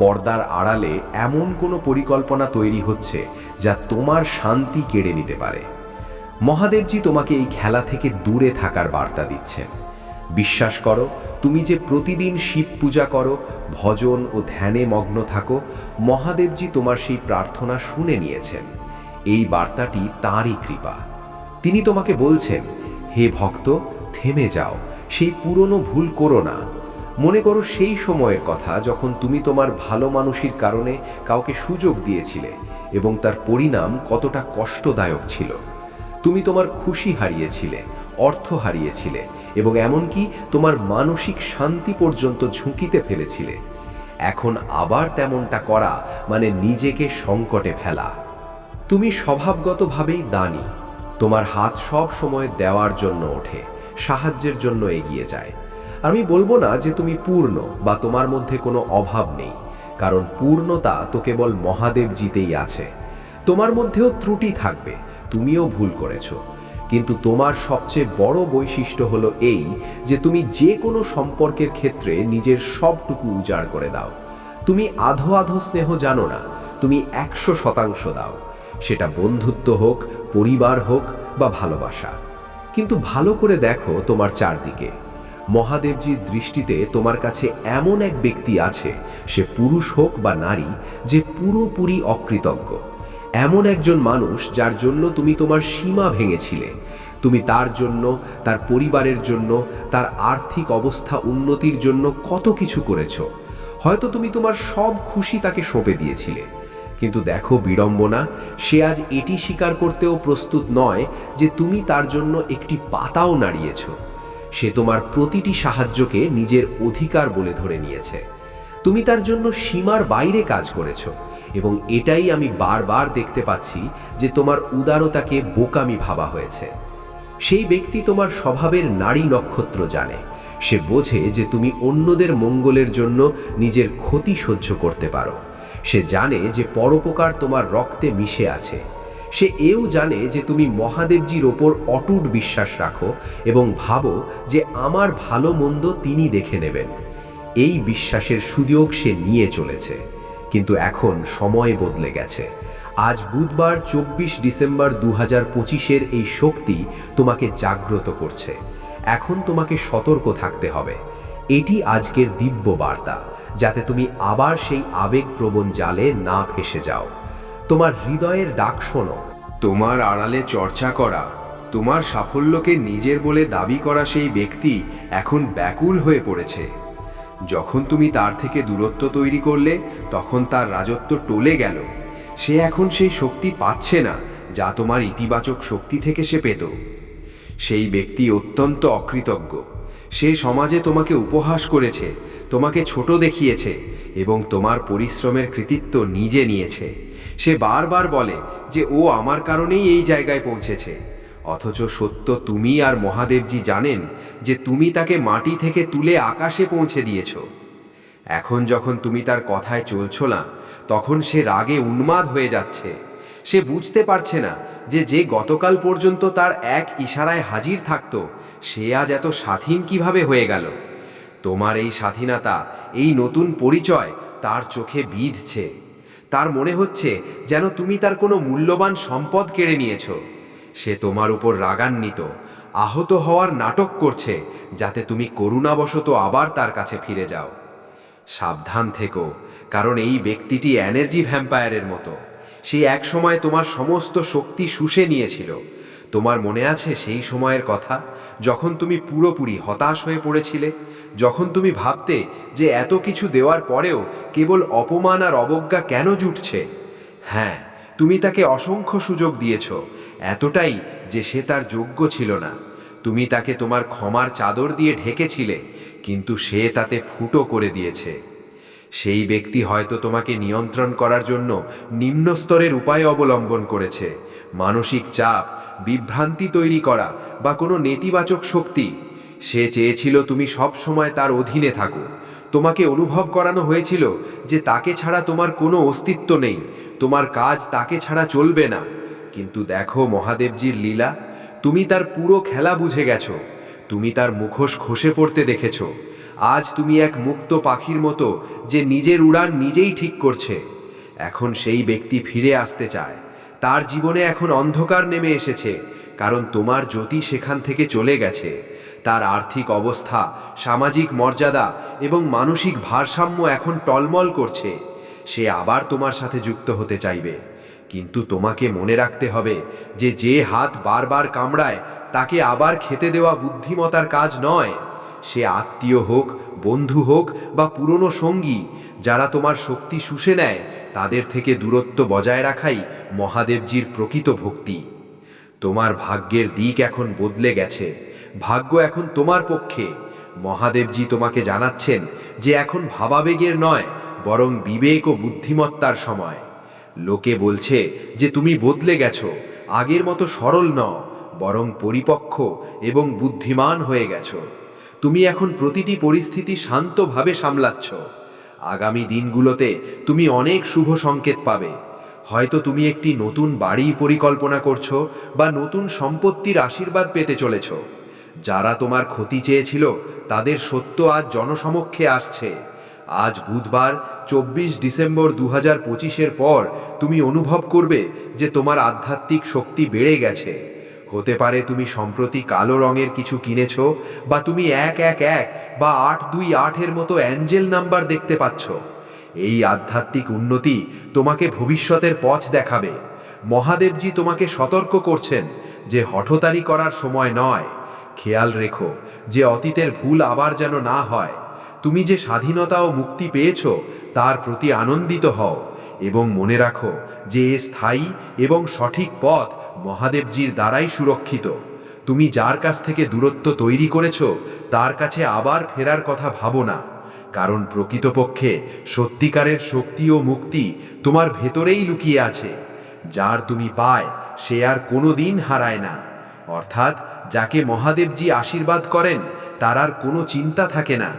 পর্দার আড়ালে এমন কোনো পরিকল্পনা তৈরি হচ্ছে যা তোমার শান্তি কেড়ে নিতে পারে। মহাদেবজি তোমাকে এই খেলা থেকে দূরে থাকার বার্তা দিচ্ছেন। বিশ্বাস করো, তুমি যে প্রতিদিন শিব পূজা করো, ভজন ও ধ্যানে মগ্ন থাকো, মহাদেবজি তোমার সেই প্রার্থনা শুনে নিয়েছেন। এই বার্তাটি তাঁরই কৃপা। তিনি তোমাকে বলছেন, হে ভক্ত, থেমে যাও, সেই পুরনো ভুল করো না। মনে করো সেই সময়ের কথা যখন তুমি তোমার ভালো মানুষের কারণে কাউকে সুযোগ দিয়েছিলে এবং তার পরিণাম কতটা কষ্টদায়ক ছিল। তুমি তোমার খুশি হারিয়েছিলে, অর্থ হারিয়েছিলে এবং এমনকি তোমার মানসিক শান্তি পর্যন্ত ঝুঁকিতে ফেলেছিলে। এখন আবার তেমনটা করা মানে নিজেকে সংকটে ফেলা। তুমি স্বভাবগতভাবেই দানী। তোমার হাত সব সময় দেওয়ার জন্য ওঠে, সাহায্যের জন্য এগিয়ে যায়। আমি বলবো না যে তুমি পূর্ণ বা তোমার মধ্যে কোনো অভাব নেই, কারণ পূর্ণতা তো কেবল মহাদেবজিতেই আছে। তোমার মধ্যেও ত্রুটি থাকবে, তুমিও ভুল করেছো, কিন্তু তোমার সবচেয়ে বড় বৈশিষ্ট্য হলো এই যে তুমি যে কোনো সম্পর্কের ক্ষেত্রে নিজের সবটুকু উজাড় করে দাও। তুমি আধো আধো স্নেহ জানো না, তুমি 100% দাও। সেটা বন্ধুত্ব হোক, পরিবার হোক বা ভালোবাসা। কিন্তু ভালো করে দেখো তোমার চারদিকে। মহাদেবজির দৃষ্টিতে তোমার কাছে এমন এক ব্যক্তি আছে, সে পুরুষ হোক বা নারী, যে পুরোপুরি অকৃতজ্ঞ। এমন একজন মানুষ যার জন্য তুমি তোমার সীমা ভেঙেছিলে। তুমি তার জন্য, তার পরিবারের জন্য, তার আর্থিক অবস্থা উন্নতির জন্য কত কিছু করেছো। হয়তো তুমি তোমার সব খুশি তাকে সঁপে দিয়েছিলে। কিন্তু দেখো বিড়ম্বনা, সে আজ এটি স্বীকার করতেও প্রস্তুত নয় যে তুমি তার জন্য একটি পাতাও নাড়িয়েছ। সে তোমার প্রতিটি সাহায্যকে নিজের অধিকার বলে ধরে নিয়েছে। তুমি তার জন্য সীমার বাইরে কাজ করেছো, এবং এটাই আমি বারবার দেখতে পাচ্ছি যে তোমার উদারতাকে বোকামি ভাবা হয়েছে। সেই ব্যক্তি তোমার স্বভাবের নারী নক্ষত্র জানে। সে বোঝে যে তুমি অন্যদের মঙ্গলের জন্য নিজের ক্ষতি সহ্য করতে পারো। সে জানে যে পরোপকার তোমার রক্তে মিশে আছে। সে এও জানে যে তুমি মহাদেবজির ওপর অটুট বিশ্বাস রাখো এবং ভাবো যে আমার ভালো মন্দ তিনি দেখে নেবেন। এই বিশ্বাসের সুযোগ সে নিয়ে চলেছে, কিন্তু এখন সময় বদলে গেছে। আজ বুধবার 24 ডিসেম্বর 2025-এর এই শক্তি তোমাকে জাগ্রত করছে। এখন তোমাকে সতর্ক থাকতে হবে। এটি আজকের দিব্য বার্তা, যাতে তুমি আবার সেই আবেগপ্রবণ জালে না ফেসে যাও। তোমার হৃদয়ের ডাক শোনো। তোমার আড়ালে চর্চা করা, তোমার সাফল্যকে নিজের বলে দাবি করা সেই ব্যক্তি এখন ব্যাকুল হয়ে পড়েছে। যখন তুমি তার থেকে দূরত্ব তৈরি করলে, তখন তার রাজত্ব টলে গেল। সে এখন সেই শক্তি পাচ্ছে না যা তোমার ইতিবাচক শক্তি থেকে সে পেত। সেই ব্যক্তি অত্যন্ত অকৃতজ্ঞ। সে সমাজে তোমাকে উপহাস করেছে, তোমাকে ছোট দেখিয়েছে এবং তোমার পরিশ্রমের কৃতিত্ব নিজে নিয়েছে। সে বারবার বলে যে ও আমার কারণেই এই জায়গায় পৌঁছেছে, অথচ সত্য তুমি আর মহাদেবজি জানেন যে তুমি তাকে মাটি থেকে তুলে আকাশে পৌঁছে দিয়েছ। এখন যখন তুমি তার কথায় চলছো না, তখন সে রাগে উন্মাদ হয়ে যাচ্ছে। সে বুঝতে পারছে না যে গতকাল পর্যন্ত তার এক ইশারায় হাজির থাকতো, সে আজ এত স্বাধীন কিভাবে হয়ে গেল। তোমার এই স্বাধীনতা, এই নতুন পরিচয় তার চোখে বিঁধছে। তার মনে হচ্ছে যেন তুমি তার কোনো মূল্যবান সম্পদ কেড়ে নিয়েছ। সে তোমার উপর রাগান্বিত, আহত হওয়ার নাটক করছে, যাতে তুমি করুণাবশত আবার তার কাছে ফিরে যাও। সাবধান থেকো, কারণ এই ব্যক্তিটি এনার্জি ভ্যাম্পায়ারের মতো। সে এক সময় তোমার সমস্ত শক্তি শুষে নিয়েছিল। তোমার মনে আছে সেই সময়ের কথা, যখন তুমি পুরোপুরি হতাশ হয়ে পড়েছিলে, যখন তুমি ভাবতে যে এত কিছু দেওয়ার পরেও কেবল অপমান আর অবজ্ঞা কেন জুটছে? হ্যাঁ, তুমি তাকে অসংখ্য সুযোগ দিয়েছ, এতটাই যে সে তার যোগ্য ছিল না। তুমি তাকে তোমার ক্ষমার চাদর দিয়ে ঢেকেছিলে, কিন্তু সে তাতে ফুটো করে দিয়েছে। সেই ব্যক্তি হয়তো তোমাকে নিয়ন্ত্রণ করার জন্য নিম্ন স্তরের উপায় অবলম্বন করেছে, মানসিক চাপ, বিভ্রান্তি তৈরি করা বা কোনো নেতিবাচক শক্তি। সে চেয়েছিল তুমি সব সময় তার অধীনে থাকো। তোমাকে অনুভব করানো হয়েছিল যে তাকে ছাড়া তোমার কোনো অস্তিত্ব নেই, তোমার কাজ তাকে ছাড়া চলবে না। কিন্তু দেখো মহাদেবজির লীলা, তুমি তার পুরো খেলা বুঝে গেছো। তুমি তার মুখোশ খসে পড়তে দেখেছো। আজ তুমি এক মুক্ত পাখির মতো যে নিজের উড়ান নিজেই ঠিক করছে। এখন সেই ব্যক্তি ফিরে আসতে চায়। তার জীবনে এখন অন্ধকার নেমে এসেছে, কারণ তোমার জ্যোতি সেখান থেকে চলে গেছে। তার আর্থিক অবস্থা, সামাজিক মর্যাদা এবং মানসিক ভারসাম্য এখন টলমল করছে। সে আবার তোমার সাথে যুক্ত হতে চাইবে, কিন্তু তোমাকে মনে রাখতে হবে যে যে হাত বারবার কামড়ায় তাকে আবার খেতে দেওয়া বুদ্ধিমতার কাজ নয়। সে আত্মীয় হোক, বন্ধু হোক বা পুরনো সঙ্গী, যারা তোমার শক্তি শুষে নেয় তাদের থেকে দূরত্ব বজায় রাখাই মহাদেবজির প্রকৃত ভক্তি। তোমার ভাগ্যের দিক এখন বদলে গেছে। ভাগ্য এখন তোমার পক্ষে। মহাদেবজি তোমাকে জানাচ্ছেন যে এখন ভাবাবেগের নয়, বরং বিবেক ও বুদ্ধিমত্তার সময়। লোকে বলছে যে তুমি বদলে গেছো, আগের মতো সরল নও, বরং পরিপক্ক এবং বুদ্ধিমান হয়ে গেছো। তুমি এখন প্রতিটি পরিস্থিতি শান্তভাবে সামলাচ্ছ। আগামী দিনগুলোতে তুমি অনেক শুভ সংকেত পাবে। হয়তো তুমি একটি নতুন বাড়ি পরিকল্পনা করছো বা নতুন সম্পত্তির আশীর্বাদ পেতে চলেছ। যারা তোমার ক্ষতি চেয়েছিল তাদের সত্য আজ জনসমক্ষে আসছে। আজ বুধবার 24 ডিসেম্বর 2025-এর পর তুমি অনুভব করবে যে তোমার আধ্যাত্মিক শক্তি বেড়ে গেছে। হতে পারে তুমি সম্প্রতি কালো রঙের কিছু কিনেছ, বা তুমি 111 বা 828-এর মতো অ্যাঞ্জেল নাম্বার দেখতে পাচ্ছ। এই আধ্যাত্মিক উন্নতি তোমাকে ভবিষ্যতের পথ দেখাবে। মহাদেবজি তোমাকে সতর্ক করছেন যে হঠতারি করার সময় নয়। খেয়াল রেখো যে অতীতের ভুল আবার যেন না হয়। তুমি যে স্বাধীনতা ও মুক্তি পেয়েছ তার প্রতি আনন্দিত হও, এবং মনে রাখো যে এ স্থায়ী এবং সঠিক পথ মহাদেবজির দ্বারাই সুরক্ষিত। তুমি যার কাছ থেকে দূরত্ব তৈরি করেছ তার কাছে আবার ফেরার কথা ভাবো না, কারণ প্রকৃতপক্ষে সত্যিকারের শক্তি ও মুক্তি তোমার ভেতরেই লুকিয়ে আছে। যার তুমি পায় সে আর কোনো দিন হারায় না। অর্থাৎ যাকে মহাদেবজি আশীর্বাদ করেন তার আর কোনো চিন্তা থাকে না।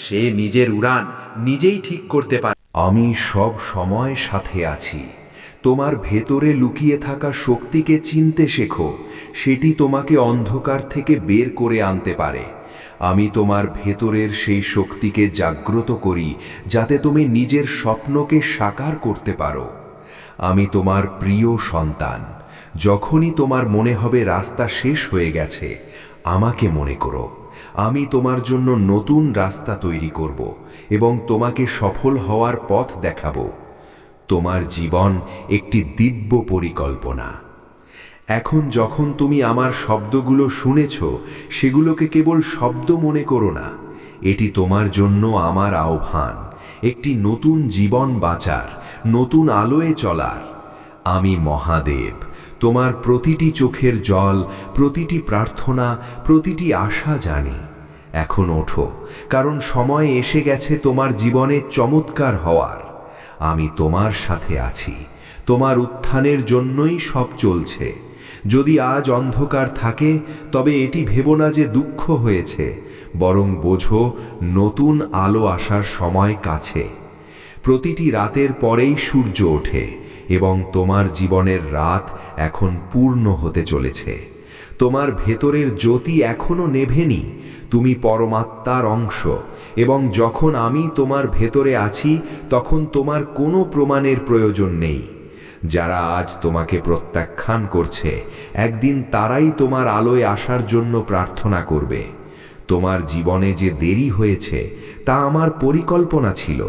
সে নিজের উড়ান নিজেই ঠিক করতে পারে। আমি সব সময় সাথে আছি। তোমার ভেতরে লুকিয়ে থাকা শক্তিকে চিনতে শেখো, সেটি তোমাকে অন্ধকার থেকে বের করে আনতে পারে। আমি তোমার ভেতরের সেই শক্তিকে জাগ্রত করি যাতে তুমি নিজের স্বপ্নকে সাকার করতে পারো। আমি তোমার প্রিয় সন্তান। যখনই তোমার মনে হবে রাস্তা শেষ হয়ে গেছে, আমাকে মনে করো। আমি তোমার জন্য নতুন রাস্তা তৈরি করব এবং তোমাকে সফল হওয়ার পথ দেখাবো। তোমার জীবন একটি দিব্য পরিকল্পনা। এখন যখন তুমি আমার শব্দগুলো শুনেছ, সেগুলোকে কেবল শব্দ মনে করো না। এটি তোমার জন্য আমার আহ্বান, একটি নতুন জীবন বাঁচার, নতুন আলোয় চলার। আমি মহাদেব তোমার প্রতিটি চোখের জল, প্রতিটি প্রার্থনা, প্রতিটি আশা জানি। এখন ওঠো, কারণ সময় এসে গেছে তোমার জীবনে চমৎকার হওয়ার। আমি তোমার সাথে আছি। তোমার উত্থানের জন্যই সব চলছে। যদি আজ অন্ধকার থাকে, তবে এটি ভেবো না যে দুঃখ হয়েছে, বরং বোঝো নতুন আলো আসার সময় কাছে। প্রতিটি রাতের পরেই সূর্য ওঠে এবং তোমার জীবনের রাত এখন পূর্ণ হতে চলেছে। তোমার ভেতরের জ্যোতি এখনো নেভেনি। তুমি পরমাত্মার অংশ, এবং যখন আমি তোমার ভেতরে আছি তখন তোমার কোনো প্রমাণের প্রয়োজন নেই। যারা আজ তোমাকে প্রত্যাখ্যান করছে, একদিন তারাই তোমার আলোয় আসার জন্য প্রার্থনা করবে। তোমার জীবনে যে দেরি হয়েছে তা আমার পরিকল্পনা ছিল,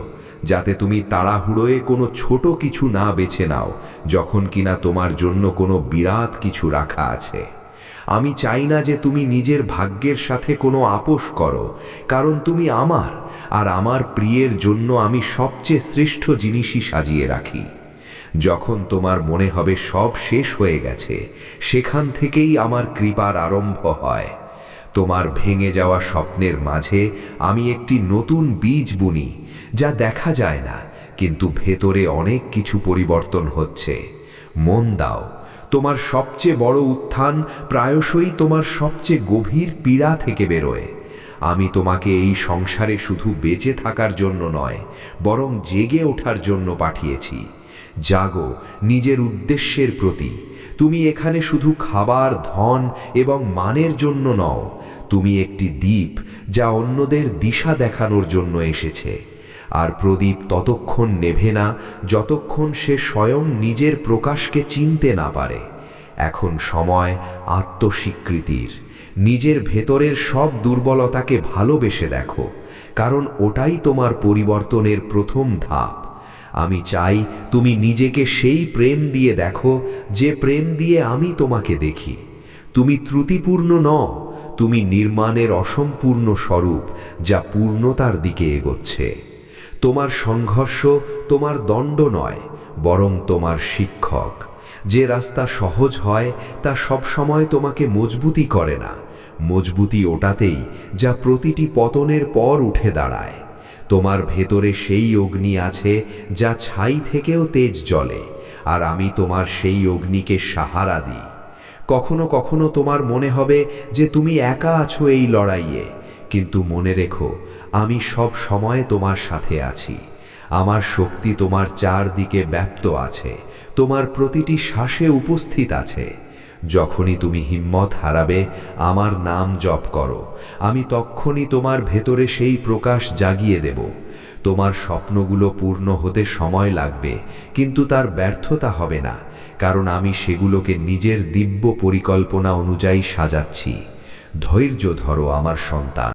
যাতে তুমি তাড়াহুড়োয় কোনো ছোট কিছু না বেছে নাও, যখন কিনা তোমার জন্য কোনো বিরাট কিছু রাখা আছে। আমি চাই না যে তুমি নিজের ভাগ্যের সাথে কোনো আপোষ করো, কারণ তুমি আমার, আর আমার প্রিয়ের জন্য আমি সবচেয়ে শ্রেষ্ঠ জিনিসই সাজিয়ে রাখি। যখন তোমার মনে হবে সব শেষ হয়ে গেছে, সেখান থেকেই আমার কৃপার আরম্ভ হয়। তোমার ভেঙে যাওয়া স্বপ্নের মাঝে আমি একটি নতুন বীজ বুনি, যা দেখা যায় না, কিন্তু ভেতরে অনেক কিছু পরিবর্তন হচ্ছে। মন দাও, তোমার সবচেয়ে বড় উত্থান প্রায়শই তোমার সবচেয়ে গভীর পীড়া থেকে বেরোয়। আমি তোমাকে এই সংসারে শুধু বেঁচে থাকার জন্য নয়, বরং জেগে ওঠার জন্য পাঠিয়েছি। জাগো নিজের উদ্দেশ্যের প্রতি। তুমি এখানে শুধু খাবার, ধন এবং মানের জন্য নও, তুমি একটি দ্বীপ যা অন্যদের দিশা দেখানোর জন্য এসেছে। আর প্রদীপ ততক্ষণ নেভে না যতক্ষণ সে স্বয়ং নিজের প্রকাশকে চিনতে না পারে। এখন সময় আত্মস্বীকৃতির। নিজের ভেতরের সব দুর্বলতাকে ভালোবেসে দেখো, কারণ ওটাই তোমার পরিবর্তনের প্রথম ধাপ। আমি চাই তুমি নিজেকে সেই প্রেম দিয়ে দেখো যে প্রেম দিয়ে আমি তোমাকে দেখি। তুমি ত্রুটিপূর্ণ নও, তুমি নির্মাণের অসম্পূর্ণ স্বরূপ যা পূর্ণতার দিকে এগোচ্ছে। তোমার সংঘর্ষ তোমার দণ্ড নয়, বরং তোমার শিক্ষক। যে রাস্তা সহজ হয় তা সবসময় তোমাকে মজবুতি করে না, মজবুতি ওটাতেই যা প্রতিটি পতনের পর উঠে দাঁড়ায়। তোমার ভেতরে সেই অগ্নি আছে যা ছাই থেকেও তেজ জ্বলে, আর আমি তোমার সেই অগ্নিকে সাহারা দিই। কখনো কখনো তোমার মনে হবে যে তুমি একা আছো এই লড়াইয়ে, কিন্তু মনে রেখো আমি সব সময় তোমার সাথে আছি। আমার শক্তি তোমার চারদিকে ব্যাপ্ত আছে, তোমার প্রতিটি শ্বাসে উপস্থিত আছে। যখনই তুমি হিম্মত হারাবে, আমার নাম জপ করো, আমি তক্ষুনি তোমার ভেতরে সেই প্রকাশ জাগিয়ে দেব। তোমার স্বপ্নগুলো পূর্ণ হতে সময় লাগবে, কিন্তু তার ব্যর্থতা হবে না, কারণ আমি সেগুলোকে নিজের দিব্য পরিকল্পনা অনুযায়ী সাজাচ্ছি। ধৈর্য ধরো আমার সন্তান।